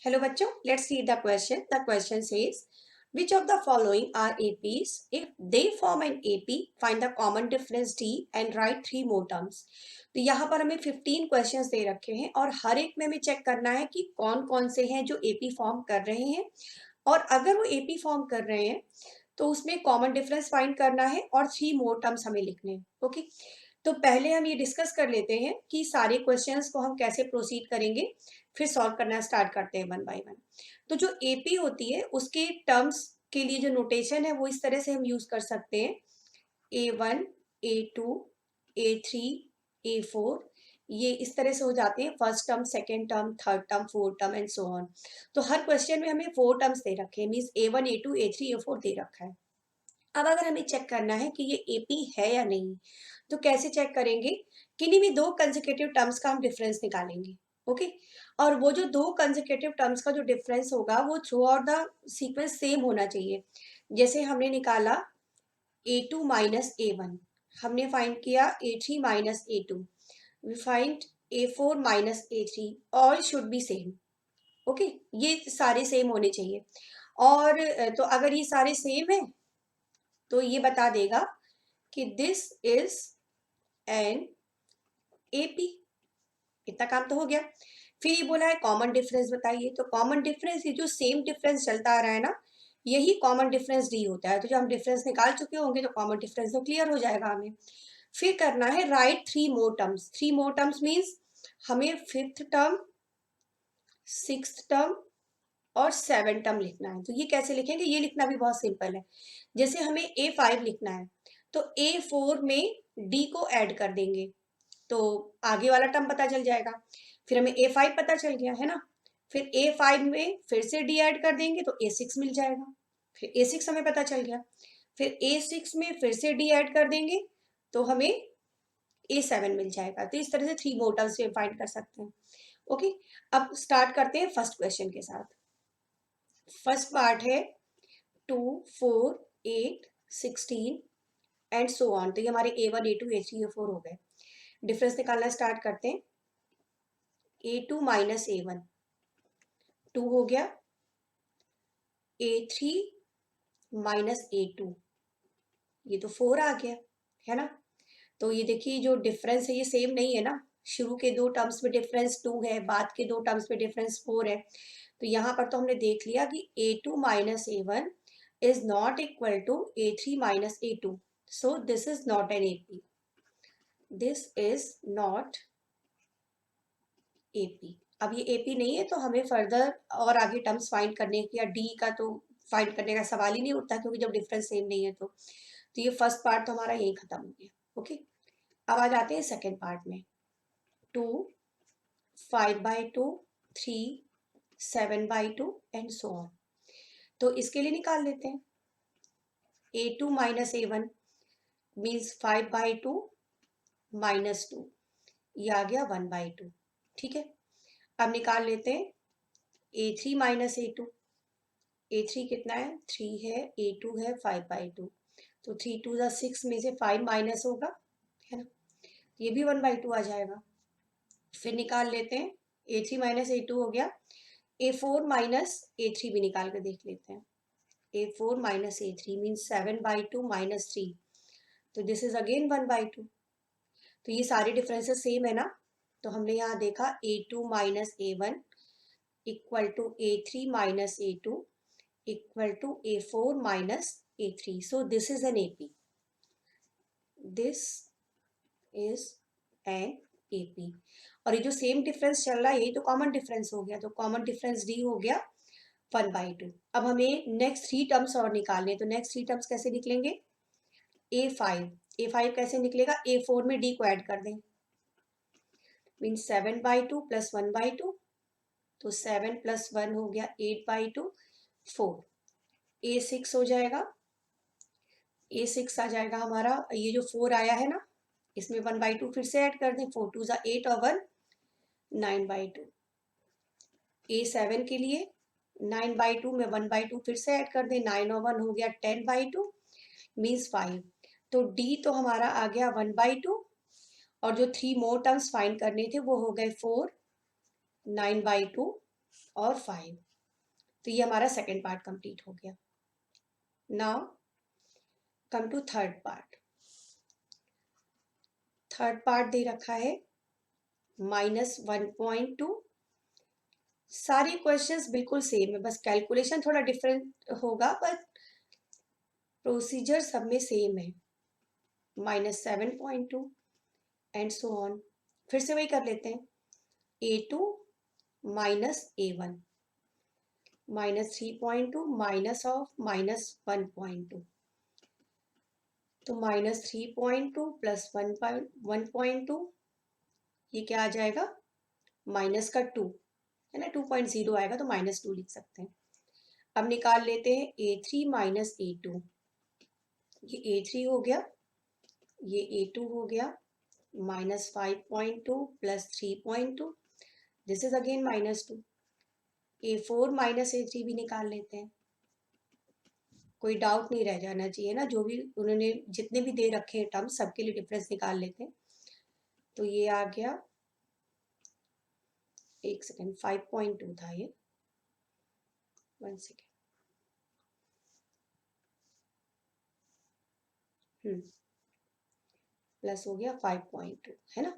Hello बच्चों, let's read the question. The question says, which of the following are APs? If they form an AP, find the common difference D and write 3 more terms. तो यहाँ पर हमें 15 questions दे रखे हैं और हर एक में हमें चेक करना है कि कौन कौन से हैं जो AP फॉर्म कर रहे हैं, और अगर वो AP फॉर्म कर रहे हैं तो उसमें कॉमन डिफरेंस फाइंड करना है और 3 मोर टर्म्स हमें लिखने हैं। ओके, तो पहले हम ये डिस्कस कर लेते हैं कि सारे क्वेश्चंस को हम कैसे प्रोसीड करेंगे, फिर सॉल्व करना स्टार्ट करते हैं वन बाय वन। तो जो एपी होती है उसके टर्म्स के लिए जो नोटेशन है वो इस तरह से हम यूज कर सकते हैं, A1, A2, A3, A4, ये इस तरह से हो जाते हैं first term, second term, third term, fourth term and so on. तो हर क्वेश्चन में हमें 4 टर्म्स दे रखे हैं, means A1, A2, A3, A4 दे रखा है। अब अगर हमें चेक करना है कि ये एपी है या नहीं, तो कैसे चेक करेंगे? किन्हीं भी 2 कंसेक्यूटिव टर्म्स का हम डिफरेंस निकालेंगे। ओके, और वो जो 2 कंसेक्यूटिव टर्म्स का जो डिफरेंस होगा वो through out the sequence same होना चाहिए। जैसे हमने निकाला A2 माइनस A1, हमने फाइंड किया A3 minus A2, we find A4 minus A3, all should be same. Okay, ये सारे सेम होने चाहिए। और तो अगर ये सारे सेम है तो ये बता देगा कि दिस इज एन एपी। इतना काम तो हो गया। फिर ये बोला है कॉमन डिफरेंस बताइए, तो कॉमन डिफरेंस, ये जो सेम डिफरेंस चलता आ रहा है ना, यही कॉमन डिफरेंस डी होता है। तो जब हम डिफरेंस निकाल चुके होंगे तो कॉमन डिफरेंस तो क्लियर हो जाएगा हमें। फिर करना है राइट 3 मोर टर्म्स। 3 मोर टर्म्स मीन्स हमें फिफ्थ टर्म, सिक्स्थ टर्म और 7 टर्म लिखना है। तो ये कैसे लिखेंगे? ये लिखना भी बहुत सिंपल है। जैसे हमें A5 लिखना है तो A4 में D को ऐड कर देंगे तो आगे वाला टर्म पता चल जाएगा। फिर हमें A5 पता चल गया है ना, फिर A5 में फिर से D ऐड कर देंगे तो A6 मिल जाएगा। फिर A6 हमें पता चल गया, फिर A6 में फिर से D ऐड कर देंगे तो हमें A7 मिल जाएगा। तो इस तरह से 3 मोर टर्म्स फाइंड कर सकते हैं। ओके, अब स्टार्ट करते हैं फर्स्ट क्वेश्चन के साथ। फर्स्ट पार्ट है 2, 4, 8, 16 एंड सो ऑन। तो ये हमारे A1, A2, A3, A4 हो गए। डिफरेंस निकालना स्टार्ट करते हैं। A2 माइनस A1, 2 हो गया। A3 माइनस A2, ये तो 4 आ गया है ना। तो ये देखिए जो डिफरेंस है ये सेम नहीं है ना, शुरू के 2 टर्म्स में डिफरेंस 2 है, बाद के 2 टर्म्स में डिफरेंस 4 है। तो यहाँ पर तो हमने देख लिया कि A2 minus A1 is not equal to A3 minus A2. So this is not an AP. This is not AP. अब ये AP नहीं है तो हमें फर्दर और आगे टर्म्स फाइंड करने की या D का तो फाइंड करने का सवाल ही नहीं उठता, क्योंकि जब डिफरेंस सेम नहीं है तो ये फर्स्ट पार्ट तो हमारा यही खत्म हो गया। ओके, अब आ जाते हैं सेकेंड पार्ट में। 2, 5/2, 3, 7/2 एंड सो ऑन। तो इसके लिए निकाल लेते हैं। A2 minus A1 means 5/2 minus 2, ये आ गया 1/2। ठीक है, अब निकाल लेते हैं A3 माइनस A2। A3 कितना है? 3 है, A2 है 5/2। तो 3 2 जा 6 में से 5 माइनस होगा, है ना, ये भी 1/2 आ जाएगा। फिर निकाल लेते हैं A3 माइनस A2 हो गया। A4 माइनस A3 भी निकाल कर देख लेते हैं। A4 minus A3 means 7/2 minus 3, तो दिस इज अगेन 1/2। तो ये सारे डिफरेंसेस सेम है ना, तो हमने यहाँ देखा A2 minus A1 equal to A3 minus A2 equal to A4 minus A3। So this is an AP। This is an AP। और ये जो सेम डिफरेंस चल रहा है यही तो कॉमन डिफरेंस हो गया, तो कॉमन डिफरेंस D हो गया 1/2। अब हमें नेक्स्ट 3 टर्म्स और निकालने, तो नेक्स्ट 3 टर्म्स कैसे निकलेंगे? A5 कैसे निकलेगा? A4 में D को ऐड कर दें, मीन्स 7/2 प्लस 1/2, तो 7 प्लस 1 हो गया 8/2, 4। A6 हो जाएगा, A6 आ जाएगा हमारा, ये जो 4 आया है ना इसमें 1/2 फिर से ऐड कर दें, 4 2 जा 8 और 1 9/2। A7 के लिए 9/2 में 1/2 फिर से ऐड कर दें, 9 और 1 हो गया 10/2 मीन्स 5। तो D तो हमारा आ गया 1/2, और जो 3 मोर टर्म्स फाइंड करने थे वो हो गए 4, 9/2 और 5। तो ये हमारा सेकेंड पार्ट कंप्लीट हो गया। Now come to third part. Third part दे रखा है -1.2। सारे क्वेश्चंस बिल्कुल सेम है, बस कैलकुलेशन थोड़ा डिफरेंट होगा, बट प्रोसीजर सब में सेम है। -7.2 एंड सो ऑन। फिर से वही कर लेते हैं। A2 minus A1 -3.2 minus of -1.2, तो -3.2 प्लस 1.2, ये क्या आ जाएगा, माइनस का 2 है ना, 2.0 आएगा तो -2 लिख सकते हैं। अब निकाल लेते हैं A3 माइनस A2। ये A3 हो गया, ये A2 हो गया, -5.2 plus 3.2, this is again -2। A4 minus A3 भी निकाल लेते हैं, कोई डाउट नहीं रह जाना चाहिए ना, जो भी उन्होंने जितने भी दे रखे हैं टर्म सबके लिए डिफरेंस निकाल लेते हैं। तो ये आ गया, एक सेकेंड, 5.2 था ये, 1 सेकेंड, प्लस हो गया 5.2 है ना,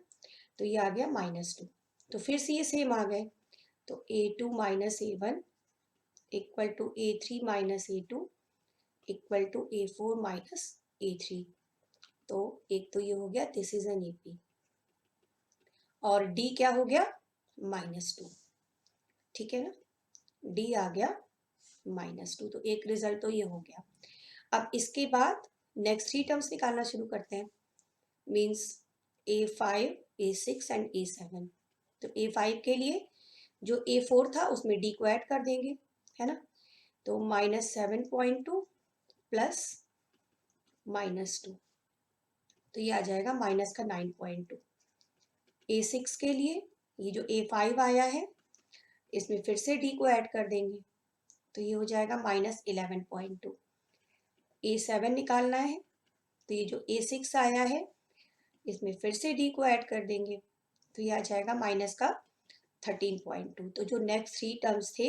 तो ये आ गया -2। तो फिर से ये सेम आ गए, तो A2 minus A1 equal to A3 minus A2 equal to A4 minus A3। तो एक तो ये हो गया, दिस इज एन AP, और D क्या हो गया, -2। ठीक है ना, D आ गया -2, तो एक रिजल्ट तो ये हो गया। अब इसके बाद नेक्स्ट 3 टर्म्स निकालना शुरू करते हैं, means A5, A6 and A7। तो A5 के लिए जो A4 था उसमें D को ऐड कर देंगे, है ना, तो -7.2 प्लस -2, तो ये आ जाएगा माइनस का 9.2। A6 के लिए ये जो A5 आया है इसमें फिर से D को ऐड कर देंगे, तो ये हो जाएगा -11.2। A7 निकालना है, तो ये जो A6 आया है इसमें फिर से D को ऐड कर देंगे, तो ये आ जाएगा माइनस का 13.2। तो जो नेक्स्ट 3 टर्म्स थे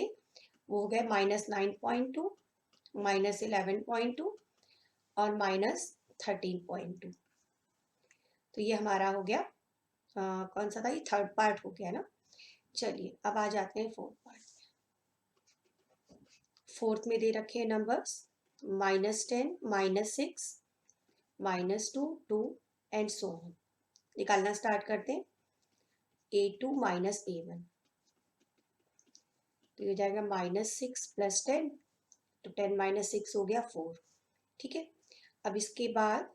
वो हो गए -9.2, -11.2 और -13.2। तो ये हमारा हो गया कौन सा था, ये थर्ड पार्ट हो गया ना। चलिए अब आ जाते हैं फोर्थ पार्ट। फोर्थ में दे रखे हैं नंबर्स -10, -6, -2, 2 एंड सो ऑन। निकालना स्टार्ट करते हैं। A2 माइनस A1, तो ये हो जाएगा -6 प्लस 10, तो 10 माइनस 6 हो गया 4। ठीक है, अब इसके बाद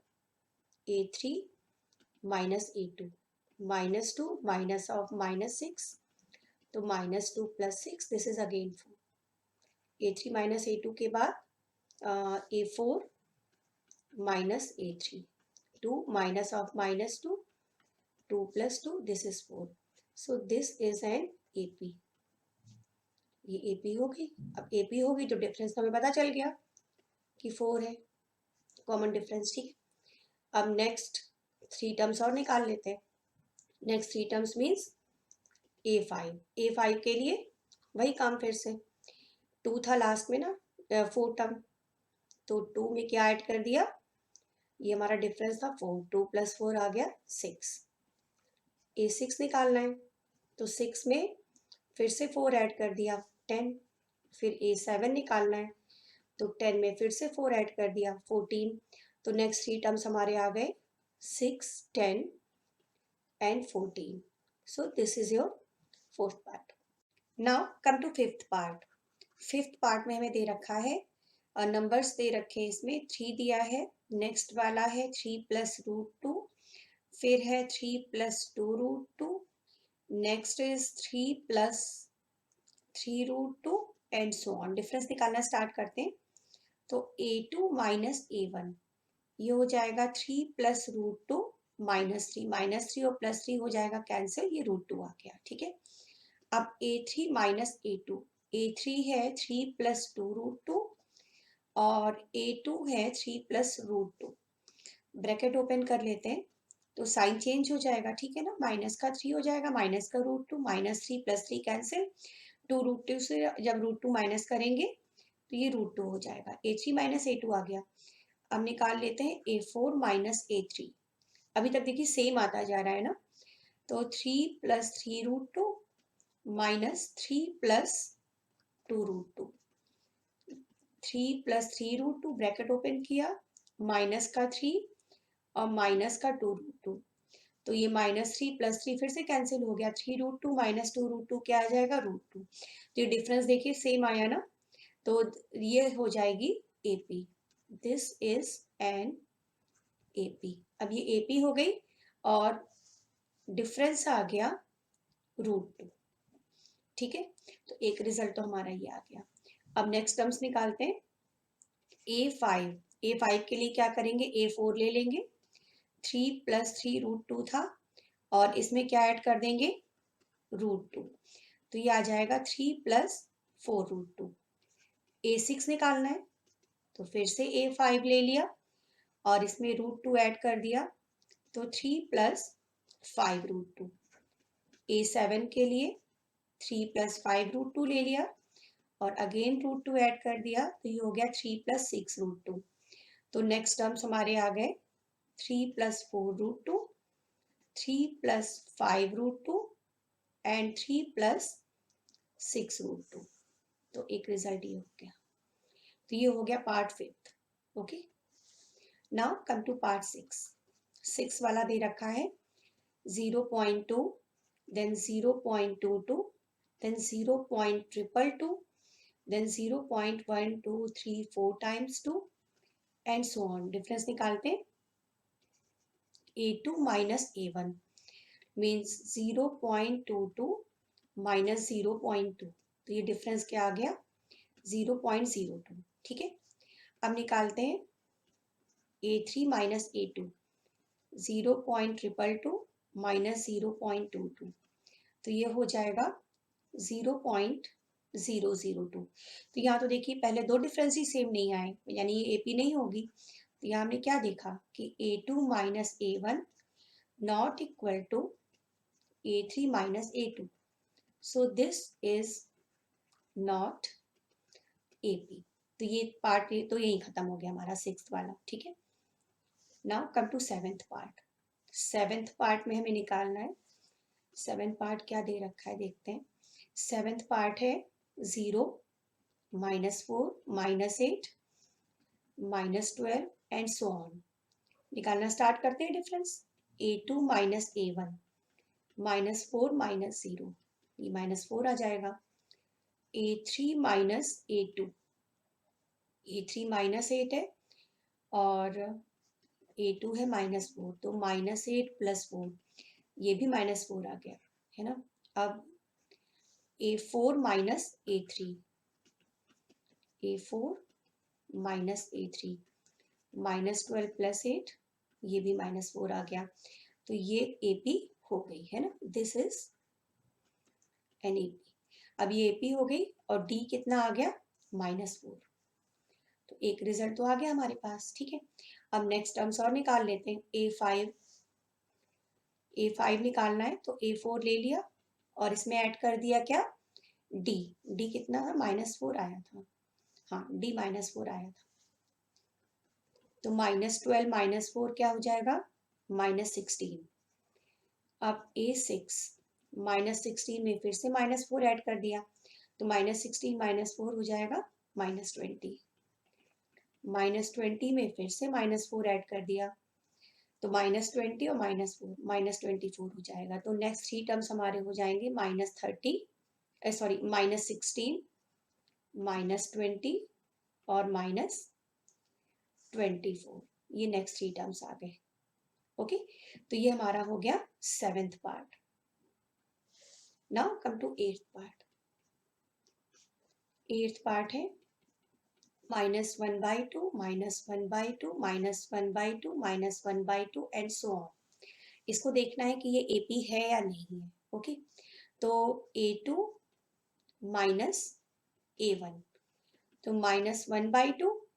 A3 minus A2, -2 minus of -6, तो -2 plus 6, this is again 4। A3 minus A2 के बाद A4 minus A3, 2 minus of -2, 2 plus 2, this is 4। So this is an AP। ये AP होगी। अब AP होगी तो डिफरेंस हमें पता चल गया कि 4 है, कॉमन डिफरेंस। ठीक, अब नेक्स्ट 3 टर्म्स और निकाल लेते हैं। नेक्स्ट 3 टर्म्स मीन्स A5 के लिए वही काम, फिर से 2 था लास्ट में ना, 4 टर्म, तो 2 में क्या ऐड कर दिया, ये हमारा डिफरेंस था 4, 2 प्लस 4 आ गया 6। A6 निकालना है, तो 6 में फिर से 4 ऐड कर दिया 10। फिर A7 निकालना है, तो 10 में फिर से 4 ऐड कर दिया 14। तो नेक्स्ट 3 टर्म्स हमारे आ गए 6, 10 and 14। So this is your fourth part. Now come to fifth part. Fifth part में हमें दे रखा है नंबर्स दे रखे हैं, इसमें 3 दिया है, नेक्स्ट वाला है 3 प्लस √2, फिर है 3 plus 2√2, next is 3 plus 3√2 and so on. Difference निकालना स्टार्ट करते हैं। तो A2 माइनस A1, ये हो जाएगा 3 प्लस √2 -3 और +3 हो जाएगा कैंसिल, ये √2 आ गया। ठीक है, अब A3 माइनस A2, A3 है 3 प्लस 2√2 और A2 है 3 प्लस √2। ब्रैकेट ओपन कर लेते हैं तो साइन चेंज हो जाएगा। ठीक है ना, माइनस का 3 हो जाएगा, माइनस का √2, -3 +3 कैंसिल, 2√2 से जब √2 माइनस करेंगे तो ये √2 हो जाएगा, A3 माइनस A2 आ गया। अब निकाल लेते हैं A4 माइनस A3। अभी तक देखिए सेम आता जा रहा है ना, तो 3 plus 3√2 minus 3 plus 2√2, 3 plus 3√2 bracket open किया, माइनस का 3 और माइनस का 2√2, तो ये -3 + 3 फिर से कैंसिल हो गया, 3√2 माइनस 2√2 क्या आ जाएगा √2। तो ये डिफरेंस देखिए सेम आया ना, तो ये हो जाएगी AP। This is an AP। अब ये AP हो गई और डिफरेंस आ गया √2। ठीक है, तो एक रिजल्ट तो हमारा ये आ गया। अब नेक्स्ट टर्म्स निकालते हैं। A5 के लिए क्या करेंगे, A4 ले लेंगे, 3 + 3√2 था और इसमें क्या ऐड कर देंगे √2, तो ये आ जाएगा 3 + 4√2। A6 निकालना है तो फिर से A5 ले लिया और इसमें √2 ऐड कर दिया, तो 3 + 5√2। A7 के लिए 3 + 5√2 ले लिया और अगेन √2 ऐड कर दिया, तो ये हो गया 3 + 6√2। तो नेक्स्ट टर्म्स हमारे आ गए 3 + 4√2, 3 + 5√2 एंड 3 + 6√2। तो एक रिजल्ट ये हो गया। तो ये हो गया part 5। Okay, now come to part 6। 6 वाला दे रखा है 0.2, then 0.22, then 0.222, then 0.1234 times 2 and so on. Difference निकालते हैं। A2 minus A1 means 0.22 minus 0.2, तो ये डिफरेंस क्या आ गया 0.02। ठीक है, अब निकालते हैं A3 माइनस A2, 0.222 माइनस 0.22, तो ये हो जाएगा 0.002। तो यहाँ तो देखिए पहले दो डिफरेंस ही सेम नहीं आए, यानी ये AP नहीं होगी। तो यहाँ हमने क्या देखा कि A2 minus A1 not equal to A3 minus A2, so this is not AP। तो ये पार्ट तो यही खत्म हो गया हमारा 6th वाला। ठीक है, now come to 7th part. 7th part में हमें निकालना है। 7th पार्ट क्या दे रखा है देखते हैं। 7th पार्ट है 0, -4, -8, -12 एंड सो ऑन। निकालना स्टार्ट करते हैं difference. A2 minus A1, -4 minus 0, ये -4 आ जाएगा। A3 माइनस A2, A3 -8 है और A2 है -4, तो -8 + 4, ये भी -4 आ गया है ना। अब A4 minus A3, A4 minus A3, -12 + 8, ये भी -4 आ गया, तो ये AP हो गई है ना। This is an AP। अब ये AP हो गई और D कितना आ गया -4, तो एक रिजल्ट तो आ गया हमारे पास। ठीक है, अब नेक्स्ट टर्म्स और निकाल लेते हैं। A5 निकालना है तो A4 ले लिया और इसमें ऐड कर दिया क्या D कितना था -4 आया था, हाँ D -4 आया था, तो -12 -4 क्या हो जाएगा -16। अब A6 -16 में फिर से -4 ऐड कर दिया, तो -16 -4 हो जाएगा -20, -20 में फिर से -4 ऐड कर दिया, तो -20 और -4 -24 हो जाएगा। तो नेक्स्ट 3 टर्म्स हमारे हो जाएंगे -30 सॉरी -16, -20 और -24, ये नेक्स्ट 3 टर्म्स आ गए। ओके, तो ये हमारा हो गया 7th part. Now come to 8th part. 8th part है -1/2, -1/2, -1/2, -1/2 एंड सो ऑन। इसको देखना है कि ये AP है या नहीं है। ओके, तो A2 माइनस A1, तो -1/2,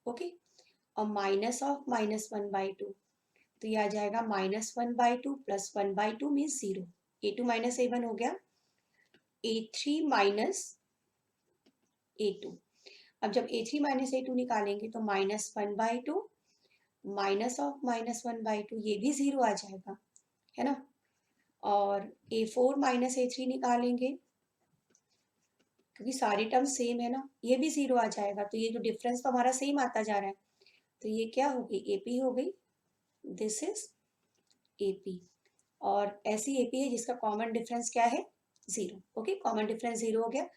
ओके, और माइनस ऑफ -1/2, तो ये आ जाएगा -1/2 + 1/2 मीन्स 0। A2 माइनस A1 हो गया, A3 माइनस A2। अब जब A3 माइनस A2 निकालेंगे तो -1/2 माइनस ऑफ -1/2, ये भी 0 आ जाएगा, है ना। और A4 माइनस A3 निकालेंगे, क्योंकि सारे टर्म सेम है ना, ये भी 0 आ जाएगा। तो ये जो डिफरेंस तो हमारा सेम आता जा रहा है, तो ये क्या हो गई, AP हो गई। This is AP। और ऐसी AP है जिसका कॉमन डिफरेंस क्या है, 0। ओके, कॉमन डिफरेंस 0 हो गया।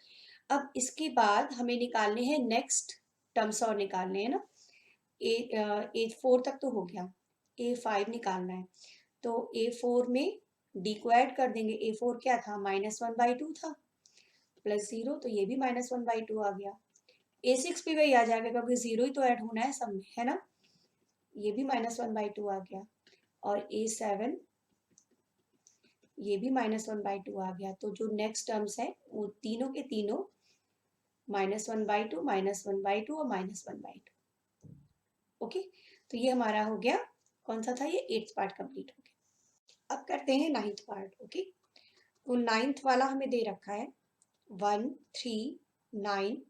अब इसके बाद हमें निकालने हैं नेक्स्ट टर्म्स, और निकालने हैं ना। A4 तक तो हो गया, A5 निकालना है। तो A4 में D को ऐड कर देंगे। A4 क्या था, -1/2 था, प्लस 0, तो ये भी -1/2 आ गया। A6 भी वही आ जाएगा, क्योंकि 0 ही तो ऐड होना है सब में, है ना। ये भी -1/2 आ गया। और A7, ये भी -1/2 आ गया। तो जो नेक्स्ट टर्म्स है वो तीनों के तीनों -1/2, -1/2 और -1/2। ओके, तो ये हमारा हो गया, कौन सा था ये, 8th पार्ट कंप्लीट हो गया। अब करते हैं 9th पार्ट। ओके, तो 9th वाला हमें दे रखा है 1, 3, 9,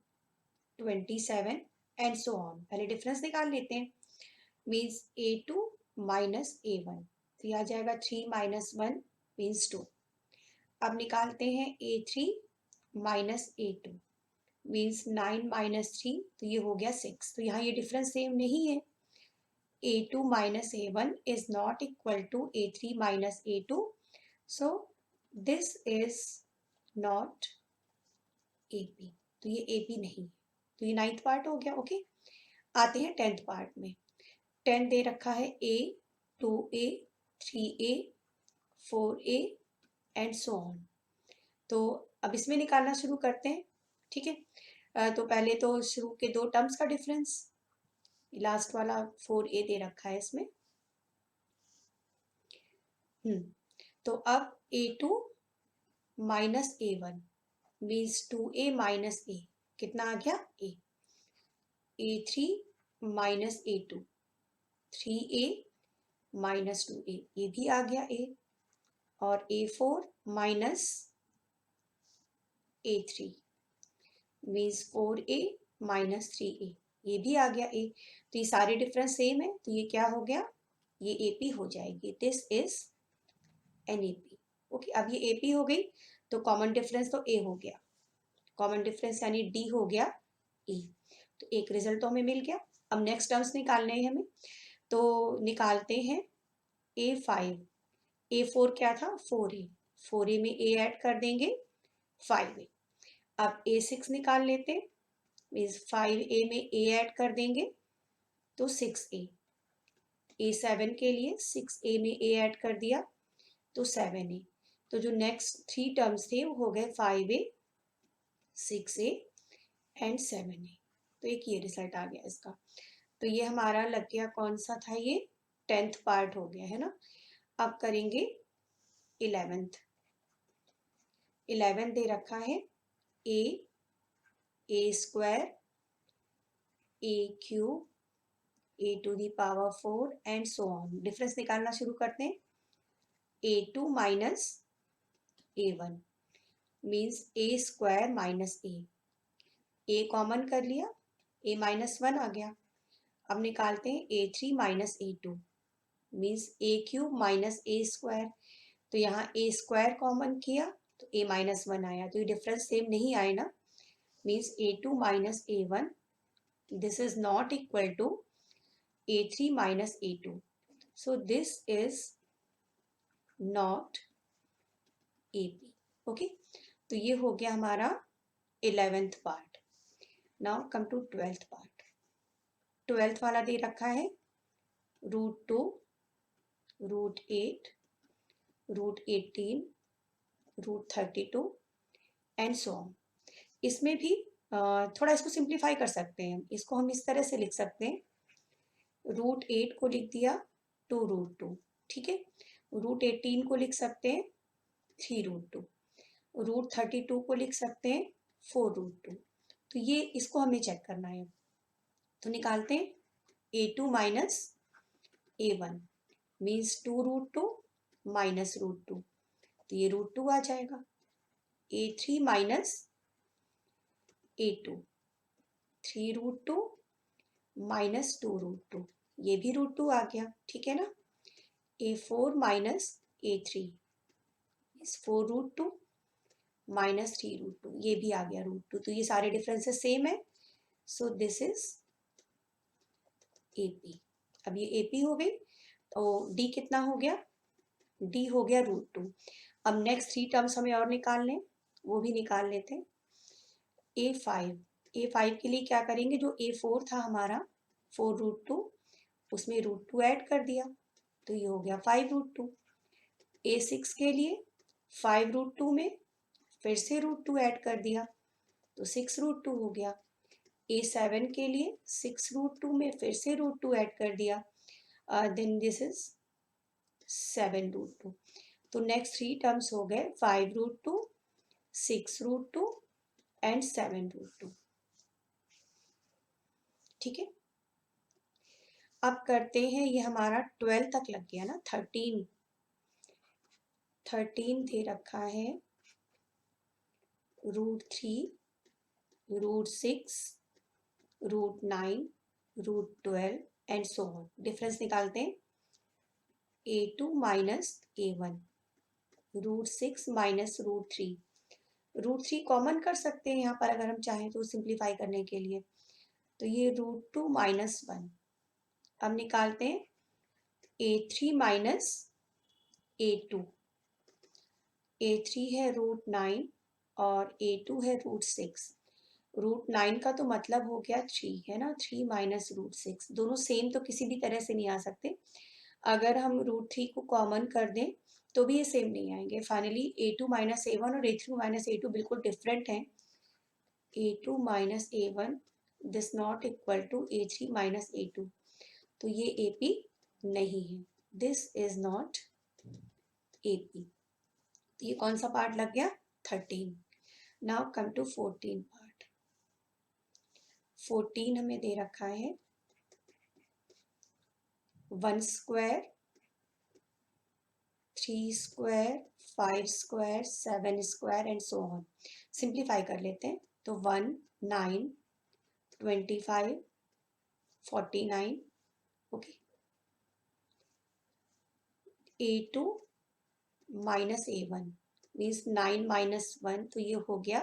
27 एंड सो ऑन। पहले डिफरेंस निकाल लेते हैं। मीन्स A2 माइनस A1, तो यह आ जाएगा 3 माइनस 1 मीन्स 2। अब निकालते हैं A3 minus A2, means 9 minus 3, तो ये हो गया 6। तो यहाँ ये डिफरेंस सेम नहीं है। A2 minus A1 is not equal to A3 minus A2. So this is not AP। तो ये AP नहीं। तो ये 9th पार्ट हो गया। ओके, आते हैं 10th पार्ट में। 10 दे रखा है A, 2A, 3A, 4A and so on. तो अब इसमें निकालना शुरू करते हैं, ठीक है। तो पहले तो शुरू के दो टर्म्स का डिफरेंस, लास्ट वाला 4A दे रखा है इसमें। तो अब A2 minus A1 means 2A minus A, कितना आ गया A। A3 minus A2, 3A minus 2A, ये भी आ गया A। और A4 minus A3 means 4A minus 3A, ये भी आ गया A। तो ये सारे डिफरेंस सेम है, तो ये क्या हो गया, ये AP हो जाएगी। This is an AP। Okay, अब ये AP हो गई, तो कॉमन डिफरेंस तो A हो गया, कॉमन डिफरेंस यानी D हो गया E। तो एक रिजल्ट तो हमें मिल गया। अब नेक्स्ट टर्म्स निकालने हैं हमें, तो निकालते हैं A5। A4 क्या था, 4A, 4A में A ऐड कर देंगे 5A। अब A6 निकाल लेते हैं, मीन्स 5A में A ऐड कर देंगे तो 6A। A7 के लिए 6A में A ऐड कर दिया तो 7A। तो जो नेक्स्ट 3 टर्म्स थे वो हो गए 5A, 6A एंड 7A। तो एक ये रिजल्ट आ गया इसका। तो ये हमारा लग गया, कौन सा था ये, 10th पार्ट हो गया, है ना। अब करेंगे 11th। 11 दे रखा है A square, A cube, A⁴ and so on. Difference निकालना शुरू करते हैं। A2 minus A1 means A square minus A common कर लिया, A -1 आ गया। अब निकालते हैं A3 minus A2 means A³ minus A square. तो यहाँ A स्क्वायर कॉमन किया तो A -1 आया, तो ये डिफरेंस सेम नहीं आए ना, means A2 minus A1, this is not equal to A3 minus A2। So this is not AP। Okay, तो ये हो गया हमारा 11th part. Now come to 12th part. 12th वाला दे रखा है √2, √8, √18, √32 एंड सो ऑन। इसमें भी थोड़ा इसको सिंप्लीफाई कर सकते हैं। इसको हम इस तरह से लिख सकते हैं, √8 को लिख दिया 2√2, ठीक है। √18 को लिख सकते हैं 3√2, √32 को लिख सकते हैं 4√2। तो ये इसको हमें चेक करना है, तो निकालते हैं A2 minus A1 means 2√2 minus √2, तो ये √2 आ जाएगा। A3 माइनस A2, 3√2 माइनस 2√2, ये भी √2 आ गया, ठीक है ना। A4 माइनस A3 इस 4√2 माइनस 3√2, ये भी आ गया √2, तो ये सारे डिफरेंसेस सेम है। सो दिस इज AP। अब ये AP हो गई, तो D कितना हो गया, D हो गया √2। अब नेक्स्ट 3 टर्म्स हमें और निकाल लें, वो भी निकाल लेते हैं। A5 के लिए क्या करेंगे, जो A4 था हमारा 4√2, उसमें √2 ऐड कर दिया, तो ये हो गया 5√2। A6 के लिए 5√2 में फिर से √2 ऐड कर दिया, तो 6√2 हो गया। A7 के लिए 6√2 में फिर से √2 ऐड कर दिया, देन दिस इज 7√2। तो नेक्स्ट 3 टर्म्स हो गए 5√2, 6√2 एंड 7√2, ठीक है। अब करते हैं, ये हमारा 12 तक लग गया ना, 13 दे रखा है, √3, √6, √9, √12 एंड सो ऑन। डिफरेंस निकालते हैं, A2 minus A1, √6 minus √3, √3 common कर सकते हैं यहाँ पर अगर हम चाहें तो सिंप्लीफाई करने के लिए, तो ये √2 माइनस 1। अब निकालते हैं A3 माइनस A2, A3 है √9 और A2 है √6। √9 का तो मतलब हो गया 3, है ना, 3 माइनस √6, दोनों सेम तो किसी भी तरह से नहीं आ सकते। अगर हम √3 को कॉमन कर दें तो भी ये सेम नहीं आएंगे। फाइनली A2 माइनस A1 और A3 माइनस A2 बिल्कुल डिफरेंट हैं। A2 minus A1 this not equal to A3 minus A2, तो ये AP नहीं है, दिस इज नॉट AP। तो ये कौन सा पार्ट लग गया, 13। Now come to 14 part. 14 हमें दे रखा है 1 square, 3 square, 5 square, 7 square and so on. Simplify कर लेते हैं, तो 1, 9, 25, 49, okay. A2 minus A1 means 9 minus 1, तो ये हो गया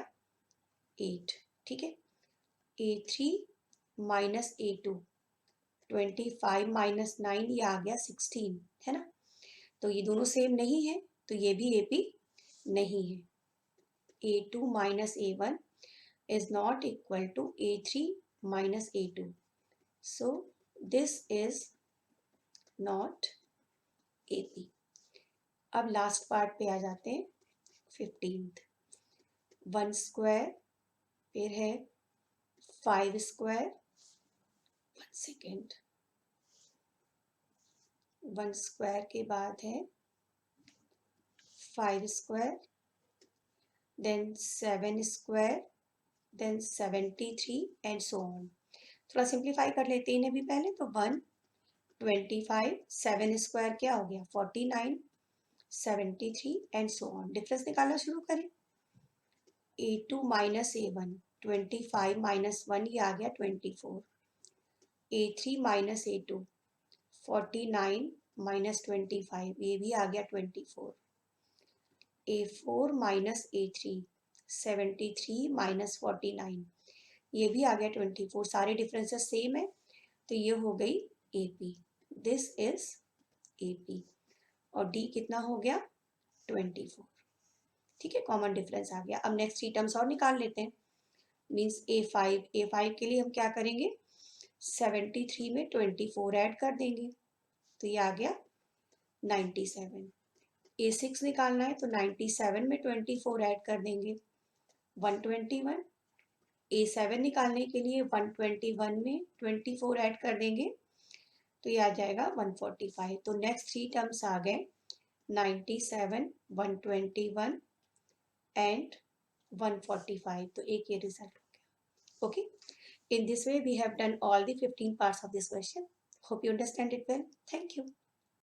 8, ठीक है। A3 माइनस A2, 25 माइनस 9, ये आ गया 16, है ना। तो ये दोनों सेम नहीं है, तो ये भी AP नहीं है। A2 minus A1 is not equal to A3 minus A2. So this is not AP. अब लास्ट पार्ट पे आ जाते हैं, 15th। 1 स्क्वायर, फिर है 5 स्क्वायर, 1 सेकेंड, 1 स्क्वायर के बाद है 5 square, then 7 square, then 73 and so on. थोड़ा सिंप्लीफाई कर लेते हैं इन्हें भी पहले, तो 1, 25, 7 स्क्वायर क्या हो गया 49, 73 एंड सो ऑन। डिफरेंस निकालना शुरू करें, A2 माइनस A1, 25 माइनस 1, ये आ गया 24। A3 माइनस A2, 49 माइनस 25, ये भी आ गया 24। A4 माइनस A3, 73 माइनस 49, ये भी आ गया 24। सारे डिफरेंसेस सेम है, तो ये हो गई AP। This is AP। और D कितना हो गया 24, ठीक है, कॉमन डिफरेंस आ गया। अब नेक्स्ट 3 टर्म्स और निकाल लेते हैं, मीन्स A5 के लिए हम क्या करेंगे, 73 में 24 ऐड कर देंगे, तो ये आ गया 97। A6 निकालना है, तो 97 में 24 ऐड कर देंगे, 121। A7 निकालने के लिए 121 में 24 ऐड कर देंगे, तो ये आ जाएगा 145। तो नेक्स्ट 3 टर्म्स आ गए 97, 121 एंड 145, तो एक ये रिजल्ट हो गया, okay. In this way we have done all the 15 parts of this question. Hope you understand it well. Thank you.